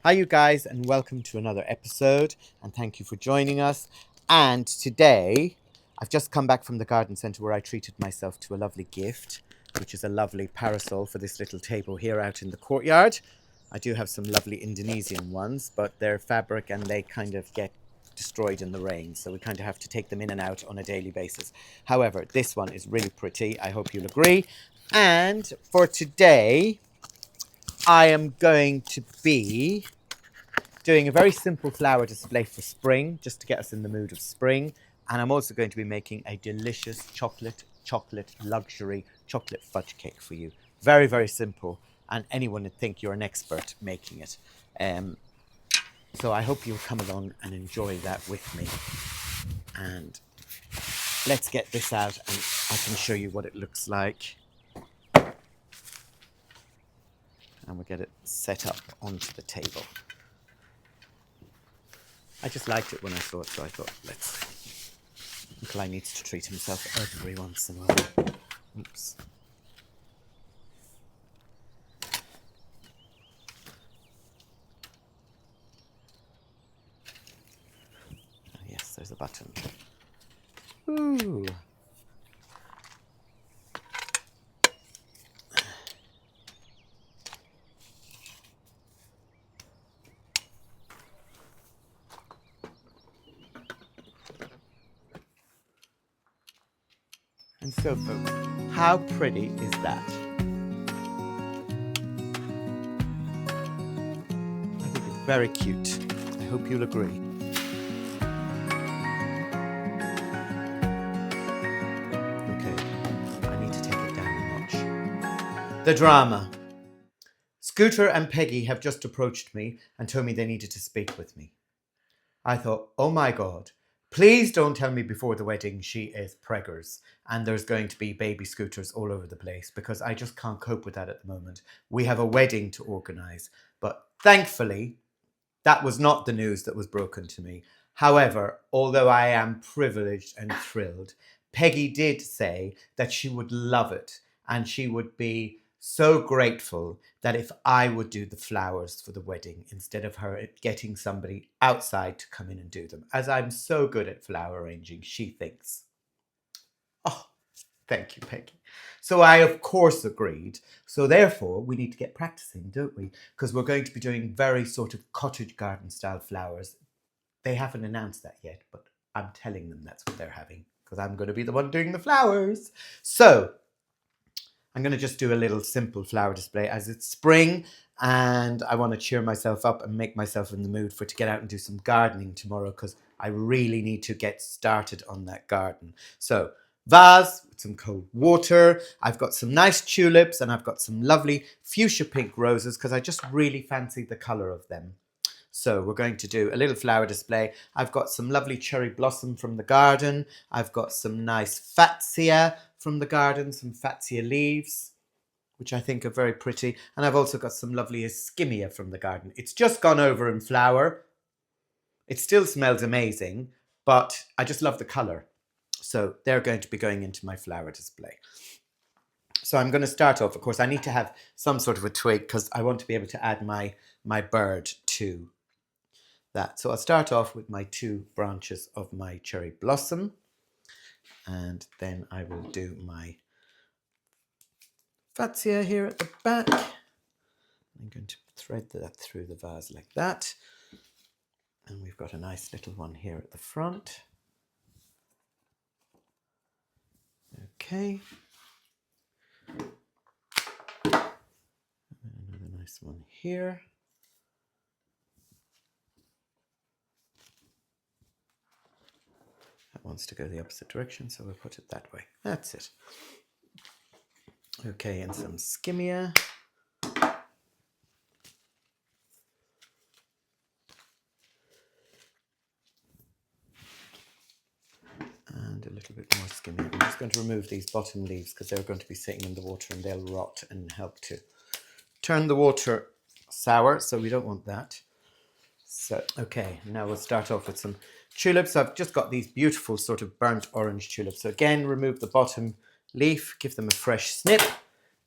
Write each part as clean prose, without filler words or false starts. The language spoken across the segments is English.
Hi you guys, and welcome to another episode, and thank you for joining us. And today I've just come back from the garden centre where I treated myself to a lovely gift, which is a lovely parasol for this little table here out in the courtyard. I do have some lovely Indonesian ones, but they're fabric and they kind of get destroyed in the rain, so we kind of have to take them in and out on a daily basis. However, this one is really pretty. I hope you'll agree. And for today I am going to be doing a very simple flower display for spring, just to get us in the mood of spring. And I'm also going to be making a delicious chocolate luxury chocolate fudge cake for you. Very, very simple. And anyone would think you're an expert making it. So I hope you'll come along and enjoy that with me. And let's get this out and I can show you what it looks like. And we'll get it set up onto the table. I just liked it when I saw it, so I thought, Nikolai needs to treat himself every once in a while. Oops. Oh, yes, there's a button. Ooh. And so, folks, how pretty is that? I think it's very cute. I hope you'll agree. Okay, I need to take it down a notch. The drama. Scooter and Peggy have just approached me and told me they needed to speak with me. I thought, oh my God, please don't tell me before the wedding she is preggers and there's going to be baby Scooters all over the place, because I just can't cope with that at the moment. We have a wedding to organise, but thankfully that was not the news that was broken to me. However, although I am privileged and thrilled, Peggy did say that she would love it and she would be so grateful that if I would do the flowers for the wedding instead of her getting somebody outside to come in and do them, as I'm so good at flower arranging, she thinks. Oh, thank you, Peggy. So I, of course, agreed. So therefore, we need to get practicing, don't we? Because we're going to be doing very sort of cottage garden style flowers. They haven't announced that yet, but I'm telling them that's what they're having, because I'm going to be the one doing the flowers. So I'm going to just do a little simple flower display as it's spring and I want to cheer myself up and make myself in the mood for to get out and do some gardening tomorrow, because I really need to get started on that garden. So vase with some cold water. I've got some nice tulips and I've got some lovely fuchsia pink roses because I just really fancy the colour of them. So we're going to do a little flower display. I've got some lovely cherry blossom from the garden. I've got some nice fatsia from the garden, some fatsia leaves, which I think are very pretty. And I've also got some lovely ischemia from the garden. It's just gone over in flower. It still smells amazing, but I just love the colour. So they're going to be going into my flower display. So I'm going to start off, of course, I need to have some sort of a twig because I want to be able to add my bird to that. So I'll start off with my 2 branches of my cherry blossom, and then I will do my fatsia here at the back. I'm going to thread that through the vase like that, and we've got a nice little one here at the front. Okay, and another nice one here. Wants to go the opposite direction, so we'll put it that way. That's it. Okay, and some skimmia. And a little bit more skimmia. I'm just going to remove these bottom leaves because they're going to be sitting in the water and they'll rot and help to turn the water sour, so we don't want that. So, okay, now we'll start off with some tulips. I've just got these beautiful sort of burnt orange tulips. So again, remove the bottom leaf, give them a fresh snip,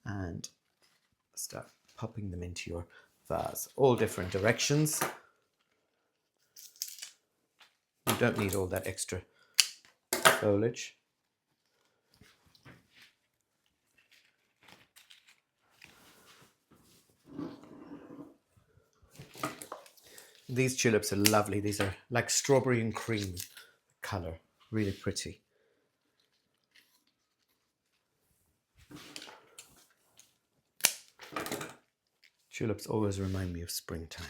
and start popping them into your vase. All different directions. You don't need all that extra foliage. These tulips are lovely. These are like strawberry and cream colour. Really pretty. Tulips always remind me of springtime.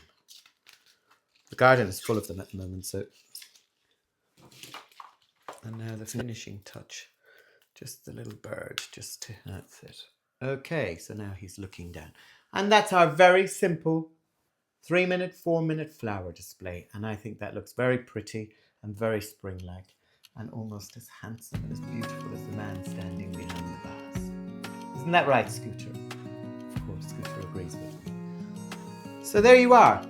The garden is full of them at the moment, so... And now the finishing touch. Just the little bird, just to... That's it. Okay, so now he's looking down. And that's our very simple 3-minute, 4-minute flower display. And I think that looks very pretty and very spring-like and almost as handsome and as beautiful as the man standing behind the vase. Isn't that right, Scooter? Of course, Scooter agrees with me. So there you are.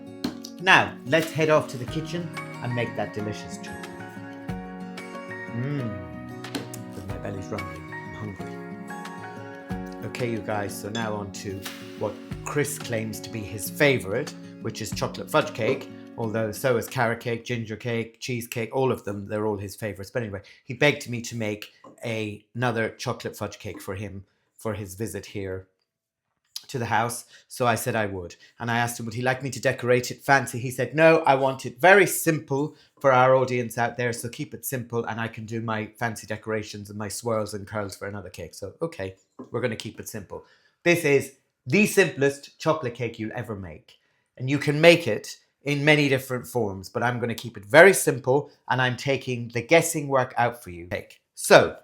Now, let's head off to the kitchen and make that delicious chocolate. But my belly's rumbling. I'm hungry. Okay, you guys, so now on to what Chris claims to be his favourite, which is chocolate fudge cake, although so is carrot cake, ginger cake, cheesecake, all of them, they're all his favourites. But anyway, he begged me to make another chocolate fudge cake for him for his visit here to the house, so I said I would. And I asked him, would he like me to decorate it fancy? He said, no, I want it very simple for our audience out there, so keep it simple and I can do my fancy decorations and my swirls and curls for another cake. So, okay, we're going to keep it simple. This is the simplest chocolate cake you'll ever make. And you can make it in many different forms, but I'm going to keep it very simple and I'm taking the guessing work out for you. So,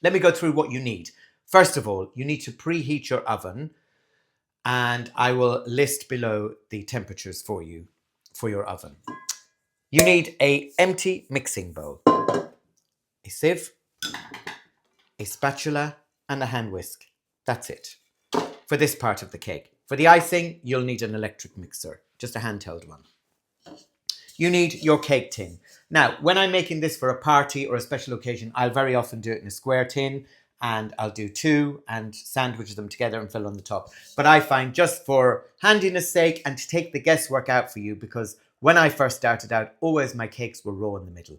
let me go through what you need. First of all, you need to preheat your oven, and I will list below the temperatures for you for your oven. You need an empty mixing bowl, a sieve, a spatula, and a hand whisk. That's it for this part of the cake. For the icing, you'll need an electric mixer, just a handheld one. You need your cake tin. Now, when I'm making this for a party or a special occasion, I'll very often do it in a square tin, and I'll do 2 and sandwich them together and fill on the top. But I find just for handiness sake and to take the guesswork out for you, because when I first started out, always my cakes were raw in the middle.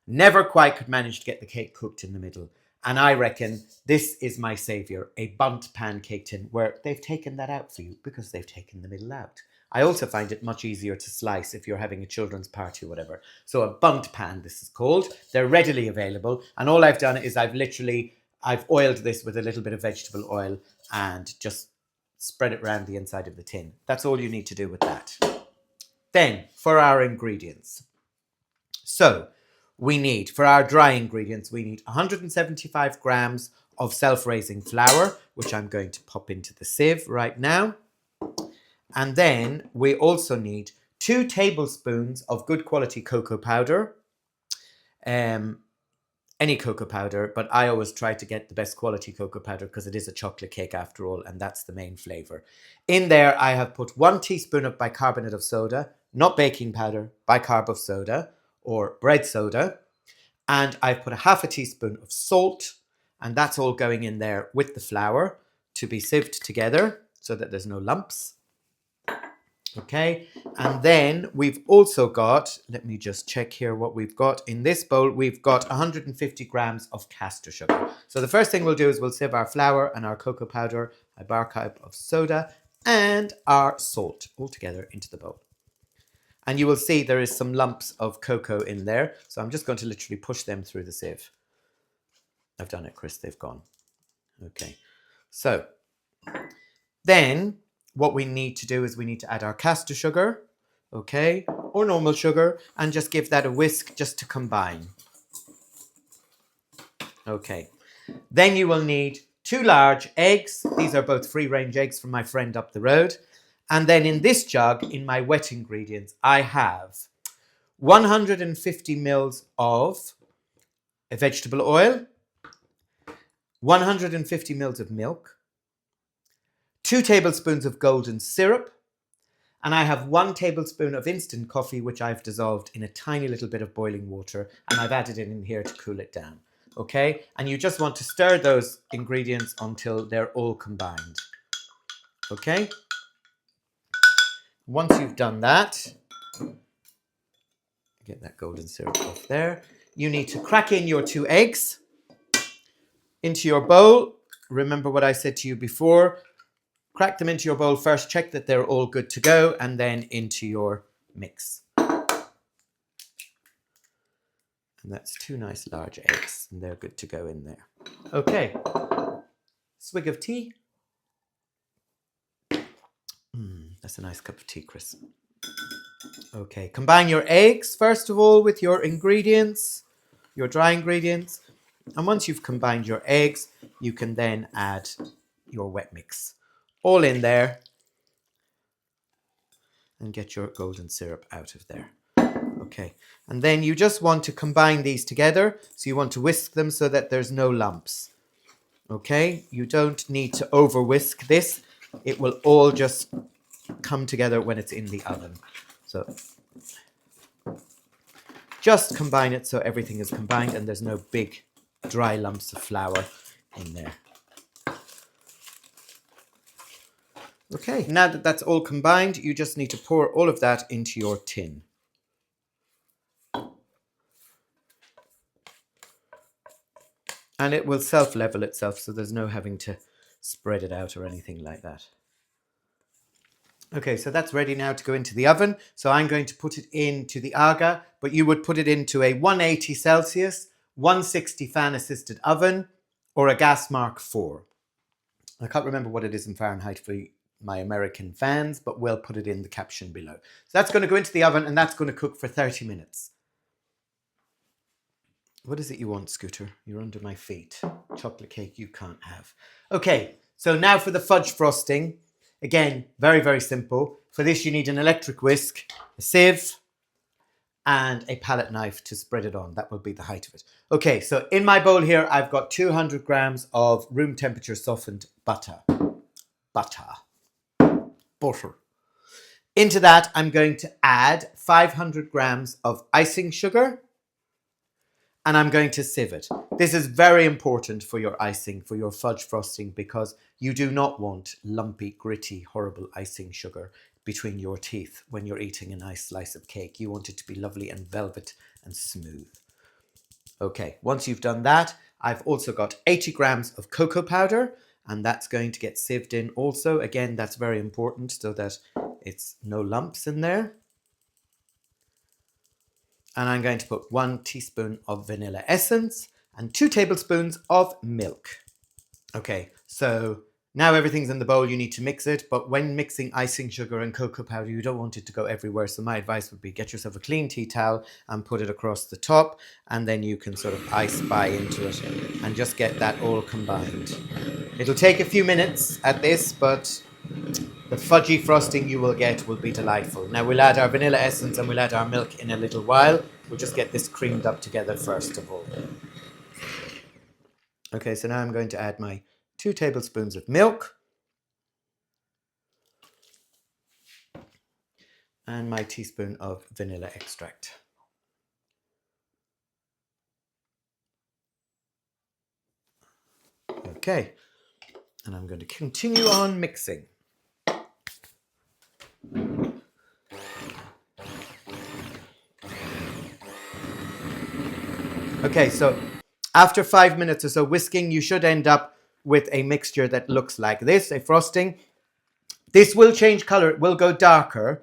Never quite could manage to get the cake cooked in the middle. And I reckon this is my saviour, a bundt pan cake tin, where they've taken that out for you because they've taken the middle out. I also find it much easier to slice if you're having a children's party or whatever. So a bundt pan, this is called. They're readily available. And all I've done is I've oiled this with a little bit of vegetable oil and just spread it around the inside of the tin. That's all you need to do with that. Then, for our ingredients. So, for our dry ingredients, we need 175 grams of self-raising flour, which I'm going to pop into the sieve right now. And then we also need 2 tablespoons of good quality cocoa powder. Any cocoa powder, but I always try to get the best quality cocoa powder because it is a chocolate cake after all, and that's the main flavour. In there, I have put 1 teaspoon of bicarbonate of soda, not baking powder, bicarb of soda or bread soda, and I've put 1/2 teaspoon of salt, and that's all going in there with the flour to be sieved together so that there's no lumps. Okay, and then we've also got, let me just check here what we've got. In this bowl, we've got 150 grams of caster sugar. So the first thing we'll do is we'll sieve our flour and our cocoa powder, a bicarb of soda, and our salt all together into the bowl. And you will see there is some lumps of cocoa in there. So I'm just going to literally push them through the sieve. I've done it, Chris, they've gone. Okay, so then what we need to do is we need to add our caster sugar, okay, or normal sugar, and just give that a whisk just to combine. Okay, then you will need 2 large eggs. These are both free-range eggs from my friend up the road. And then in this jug, in my wet ingredients, I have 150 mils of vegetable oil, 150 mils of milk, 2 tablespoons of golden syrup, and I have 1 tablespoon of instant coffee, which I've dissolved in a tiny little bit of boiling water, and I've added it in here to cool it down. Okay, and you just want to stir those ingredients until they're all combined. Okay, Once you've done that, get that golden syrup off there. You need to crack in your 2 eggs into your bowl. Remember what I said to you before. Crack them into your bowl first, check that they're all good to go, and then into your mix. And that's 2 nice large eggs, and they're good to go in there. Okay, swig of tea. That's a nice cup of tea, Chris. Okay, combine your eggs first of all with your ingredients, your dry ingredients. And once you've combined your eggs, you can then add your wet mix all in there and get your golden syrup out of there. Okay, and then you just want to combine these together. So you want to whisk them so that there's no lumps. Okay, you don't need to over whisk this. It will all just come together when it's in the oven. So just combine it so everything is combined and there's no big dry lumps of flour in there. Okay, now that that's all combined, you just need to pour all of that into your tin. And it will self-level itself, so there's no having to spread it out or anything like that. Okay, so that's ready now to go into the oven. So I'm going to put it into the Aga, but you would put it into a 180 Celsius, 160 fan-assisted oven, or a gas mark 4. I can't remember what it is in Fahrenheit for my American fans, but we'll put it in the caption below. So that's going to go into the oven, and that's going to cook for 30 minutes. What is it you want, Scooter? You're under my feet. Chocolate cake you can't have. Okay, so now for the fudge frosting. Again, very, very simple. For this, you need an electric whisk, a sieve, and a palette knife to spread it on. That will be the height of it. Okay, so in my bowl here, I've got 200 grams of room temperature softened butter. Butter. Into that, I'm going to add 500 grams of icing sugar. And I'm going to sieve it. This is very important for your icing, for your fudge frosting, because you do not want lumpy, gritty, horrible icing sugar between your teeth when you're eating a nice slice of cake. You want it to be lovely and velvet and smooth. Okay, once you've done that, I've also got 80 grams of cocoa powder, and that's going to get sieved in also. Again, that's very important so that it's no lumps in there. And I'm going to put 1 teaspoon of vanilla essence and 2 tablespoons of milk. Okay, so now everything's in the bowl, you need to mix it, but when mixing icing sugar and cocoa powder, you don't want it to go everywhere. So my advice would be get yourself a clean tea towel and put it across the top, and then you can sort of I-spy into it and just get that all combined. It'll take a few minutes at this, but the fudgy frosting you will get will be delightful. Now we'll add our vanilla essence and we'll add our milk in a little while. We'll just get this creamed up together first of all. Okay, so now I'm going to add my 2 tablespoons of milk and my teaspoon of vanilla extract. Okay, and I'm going to continue on mixing. Okay, so after 5 minutes or so whisking, you should end up with a mixture that looks like this, a frosting. This will change color. It will go darker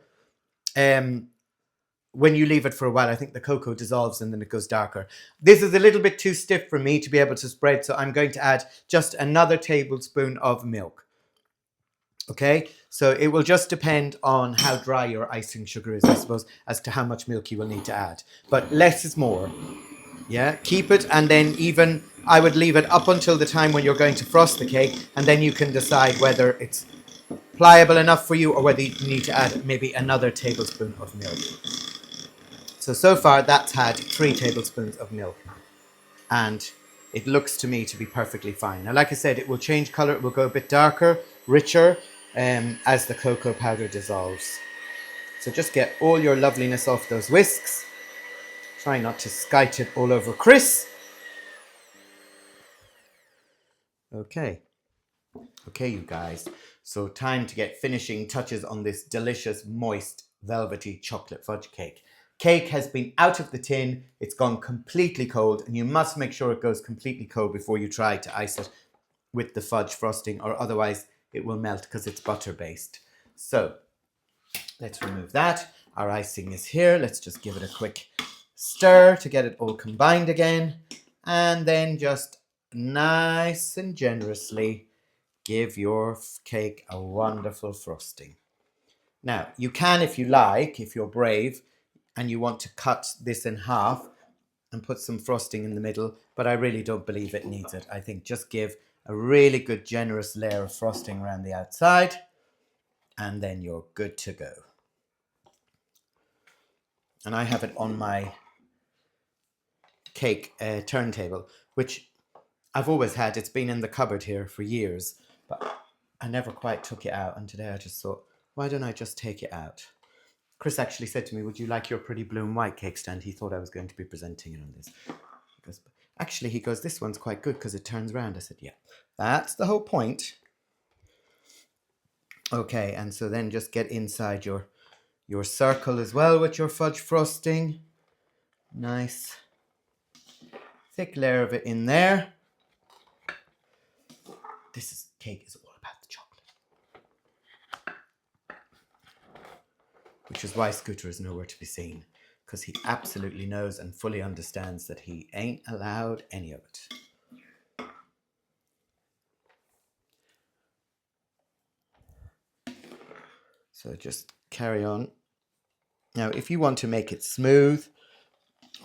when you leave it for a while. I think the cocoa dissolves and then it goes darker. This is a little bit too stiff for me to be able to spread, so I'm going to add just another tablespoon of milk. Okay, so it will just depend on how dry your icing sugar is, I suppose, as to how much milk you will need to add. But less is more. Yeah, keep it, and then even I would leave it up until the time when you're going to frost the cake, and then you can decide whether it's pliable enough for you or whether you need to add maybe another tablespoon of milk. So far that's had 3 tablespoons of milk, and it looks to me to be perfectly fine. Now, like I said, it will change color. It will go a bit darker, richer, as the cocoa powder dissolves. So just get all your loveliness off those whisks. Try not to skite it all over Chris. Okay. Okay, you guys, so time to get finishing touches on this delicious, moist, velvety chocolate fudge cake. Cake has been out of the tin, it's gone completely cold, and you must make sure it goes completely cold before you try to ice it with the fudge frosting, or otherwise it will melt because it's butter based. So let's remove that. Our icing is here. Let's just give it a quick stir to get it all combined again, and then just nice and generously give your cake a wonderful frosting. Now, you can, if you like, if you're brave and you want to cut this in half and put some frosting in the middle, but I really don't believe it needs it. I think just give a really good generous layer of frosting around the outside, and then you're good to go. And I have it on my cake turntable, which I've always had. It's been in the cupboard here for years, but I never quite took it out. And today I just thought, why don't I just take it out? Chris actually said to me, would you like your pretty blue and white cake stand? He thought I was going to be presenting it on this. He goes, this one's quite good because it turns around. I said, yeah, that's the whole point. Okay, and so then just get inside your circle as well with your fudge frosting. Nice thick layer of it in there. This cake is all about the chocolate, which is why Scooter is nowhere to be seen, because he absolutely knows and fully understands that he ain't allowed any of it. So just carry on. Now, if you want to make it smooth,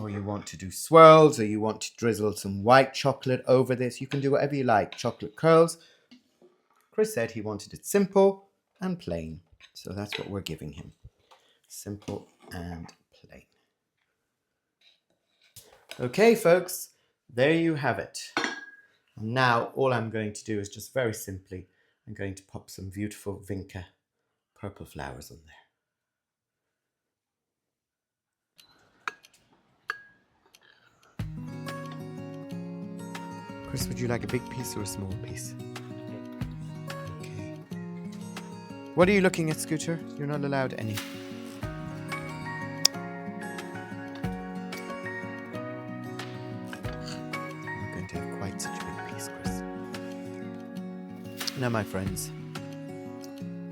or you want to do swirls, or you want to drizzle some white chocolate over this, you can do whatever you like. Chocolate curls. Chris said he wanted it simple and plain, so that's what we're giving him. Simple and plain. Okay, folks, there you have it. Now, all I'm going to do is just very simply, I'm going to pop some beautiful Vinca purple flowers on there. Chris, would you like a big piece or a small piece? Okay. What are you looking at, Scooter? You're not allowed any. I'm not going to have quite such a big piece, Chris. Now, my friends,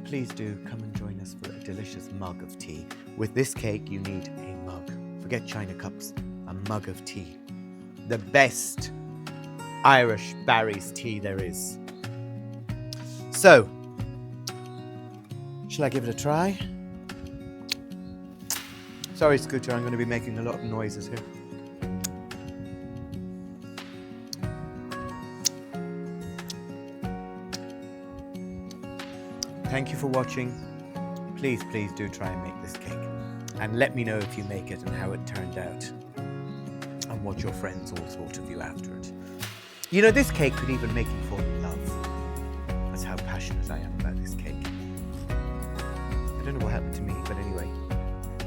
please do come and join us for a delicious mug of tea. With this cake, you need a mug. Forget china cups. A mug of tea. The best Irish Barry's tea there is. So, shall I give it a try? Sorry, Scooter, I'm going to be making a lot of noises here. Thank you for watching. Please do try and make this cake. And let me know if you make it and how it turned out. And what your friends all thought of you after it. You know, this cake could even make you fall in love. That's how passionate I am about this cake. I don't know what happened to me, but anyway.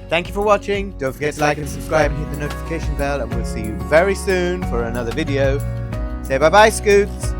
Thank you for watching. Don't forget to like and subscribe and hit the notification bell, and we'll see you very soon for another video. Say bye-bye, Scoots.